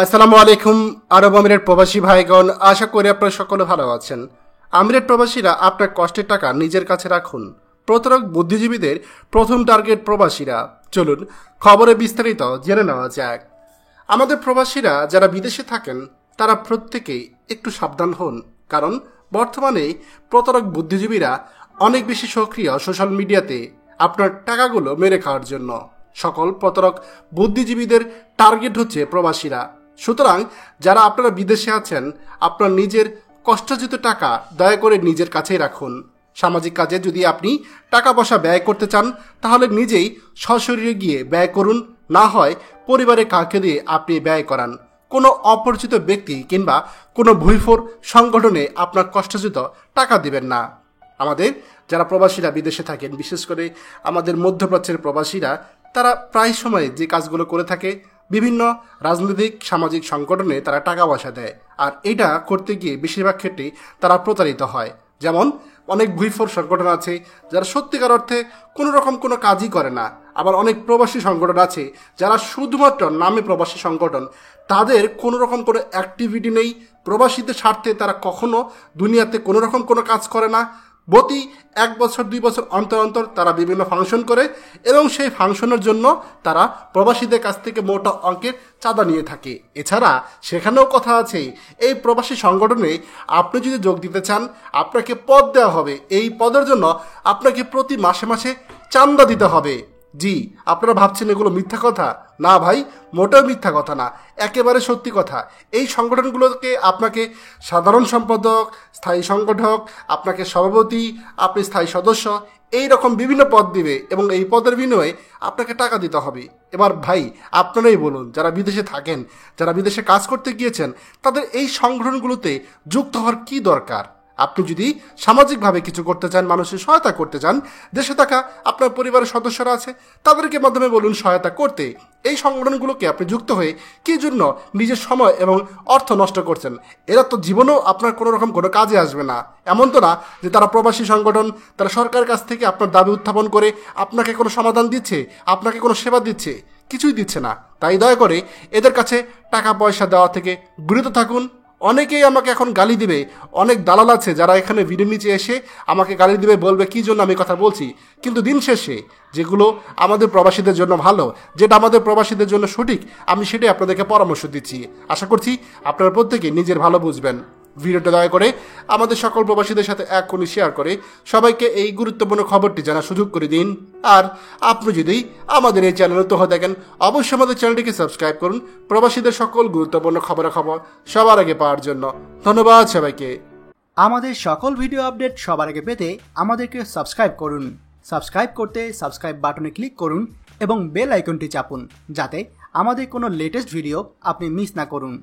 আসসালামু আলাইকুম আরব আমিরের প্রবাসী ভাইগণ, আশা করি আপনারা সকলে ভালো আছেন। আমিরের প্রবাসীরা আপনার কষ্টের টাকা নিজের কাছে রাখুন। প্রতারক বুদ্ধিজীবীদের প্রথম টার্গেট প্রবাসীরা। চলুন খবরে বিস্তারিত জেনে নেওয়া যাক। আমাদের প্রবাসীরা যারা বিদেশে থাকেন তারা প্রত্যেকেই একটু সাবধান হন, কারণ বর্তমানে প্রতারক বুদ্ধিজীবীরা অনেক বেশি সক্রিয় সোশ্যাল মিডিয়াতে আপনার টাকাগুলো মেরে খাওয়ার জন্য। সকল প্রতারক বুদ্ধিজীবীদের টার্গেট হচ্ছে প্রবাসীরা। সুতরাং যারা আপনারা বিদেশে আছেন, আপনার নিজের কষ্টার্জিত টাকা দয়া করে নিজের কাছেই রাখুন। সামাজিক কাজে যদি আপনি টাকা পয়সা ব্যয় করতে চান তাহলে নিজেই সশরীরে গিয়ে ব্যয় করুন, না হয় পরিবারের কাউকে দিয়ে আপনি ব্যয় করান। কোনো অপরিচিত ব্যক্তি কিংবা কোনো ভুইফোর সংগঠনে আপনার কষ্টার্জিত টাকা দিবেন না। আমাদের যারা প্রবাসীরা বিদেশে থাকেন, বিশেষ করে আমাদের মধ্যপ্রাচ্যের প্রবাসীরা, তারা প্রায় সময় যে কাজগুলো করে থাকে, বিভিন্ন রাজনৈতিক সামাজিক সংগঠনে তারা টাকা পয়সা দেয়, আর এটা করতে গিয়ে বেশিরভাগ ক্ষেত্রেই তারা প্রতারিত হয়। যেমন অনেক ভুইফোর সংগঠন আছে যারা সত্যিকার অর্থে কোনো রকম কোনো কাজই করে না, আবার অনেক প্রবাসী সংগঠন আছে যারা শুধুমাত্র নামে প্রবাসী সংগঠন, তাদের কোনো রকম কোনো অ্যাক্টিভিটি নেই। প্রবাসীদের স্বার্থে তারা কখনো দুনিয়াতে কোনো রকম কোনো কাজ করে না। প্রতি 1 বছর 2 বছর অন্তর অন্তর তারা বিভিন্ন ফাংশন করে এবং সেই ফাংশনের জন্য তারা প্রবাসীদের কাছ থেকে মোটা অঙ্কের চাঁদা নিয়ে থাকে। এছাড়া সেখানেও কথা আছে, এই প্রবাসী সংগঠনে আপনি যদি যোগ দিতে চান আপনাকে পদ দেওয়া হবে। এই পদের জন্য আপনাকে প্রতি মাসে মাসে চাঁদা দিতে হবে। জি, আপনারা ভাবছেন এগুলো মিথ্যা কথা? না ভাই, মোটেও মিথ্যা কথা না, একেবারে সত্যি কথা। এই সংগঠনগুলোকে আপনাকে সাধারণ সম্পাদক, স্থায়ী সংগঠক, আপনাকে সভাপতি, আপনি স্থায়ী সদস্য, এই রকম বিভিন্ন পদ দিবে এবং এই পদের বিনিময়ে আপনাকে টাকা দিতে হবে। এবার ভাই আপনারাই বলুন, যারা বিদেশে থাকেন, যারা বিদেশে কাজ করতে গিয়েছেন, তাদের এই সংগঠনগুলোতে যুক্ত হওয়ার কী দরকার? আপনি যদি সামাজিকভাবে কিছু করতে চান, মানুষের সহায়তা করতে চান, দেশে থাকা আপনার পরিবারের সদস্যরা আছে তাদেরকে মাধ্যমে বলুন সহায়তা করতে। এই সংগঠনগুলোকে আপনি যুক্ত হয়ে কী জন্য নিজের সময় এবং অর্থ নষ্ট করছেন? এরা তো জীবনেও আপনার কোনো রকম কোনো কাজে আসবে না। এমন তো না যে তারা প্রবাসী সংগঠন, তারা সরকারের কাছ থেকে আপনার দাবি উত্থাপন করে আপনাকে কোনো সমাধান দিচ্ছে, আপনাকে কোনো সেবা দিচ্ছে, কিছুই দিচ্ছে না। তাই দয়া করে এদের কাছে টাকা পয়সা দেওয়া থেকে বিরত থাকুন। অনেকেই আমাকে এখন গালি দিবে, অনেক দালাল আছে যারা এখানে ভিডিও নিচে এসে আমাকে গালি দিবে, বলবে কী জন্য আমি কথা বলছি। কিন্তু দিন শেষে যেগুলো আমাদের প্রবাসীদের জন্য ভালো, যেটা আমাদের প্রবাসীদের জন্য সঠিক, আমি সেটাই আপনাদেরকে পরামর্শ দিচ্ছি। আশা করছি আপনারা প্রত্যেকে নিজের ভালো বুঝবেন। ভিডিওটা দয়া করে আমাদের সকল প্রবাসীদের সাথে এখনই শেয়ার করে সবাইকে এই গুরুত্বপূর্ণ খবরটি জানার সুযোগ করে দিন। আর আপনি যদি আমাদের এই চ্যানেলে নতুন হয়ে থাকেন, অবশ্যই আমাদের চ্যানেলটিকে সাবস্ক্রাইব করুন খবর সকল গুরুত্বপূর্ণ খবর সবার আগে পাওয়ার জন্য। ধন্যবাদ সবাইকে। আমাদের সকল ভিডিও আপডেট সবার আগে পেতে আমাদেরকে সাবস্ক্রাইব করুন। সাবস্ক্রাইব করতে সাবস্ক্রাইব বাটনে ক্লিক করুন এবং বেল আইকনটি চাপুন, যাতে আমাদের কোনো লেটেস্ট ভিডিও আপনি মিস না করুন।